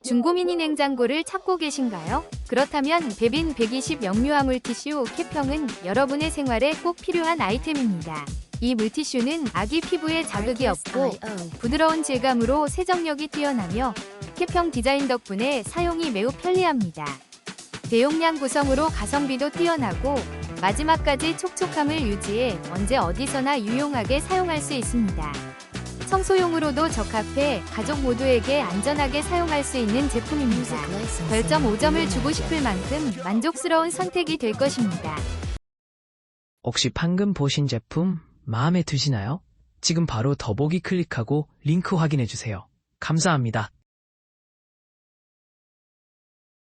중고미니 냉장고를 찾고 계신가요? 그렇다면 베빈 120 역류화 물티슈 캡형은 여러분의 생활에 꼭 필요한 아이템입니다. 이 물티슈는 아기 피부에 자극이 없고 부드러운 질감으로 세정력이 뛰어나며 캡형 디자인 덕분에 사용이 매우 편리합니다. 대용량 구성으로 가성비도 뛰어나고 마지막까지 촉촉함을 유지해 언제 어디서나 유용하게 사용할 수 있습니다. 청소용으로도 적합해 가족 모두에게 안전하게 사용할 수 있는 제품입니다. 별점 5점을 주고 싶을 만큼 만족스러운 선택이 될 것입니다. 혹시 방금 보신 제품 마음에 드시나요? 지금 바로 더보기 클릭하고 링크 확인해주세요. 감사합니다.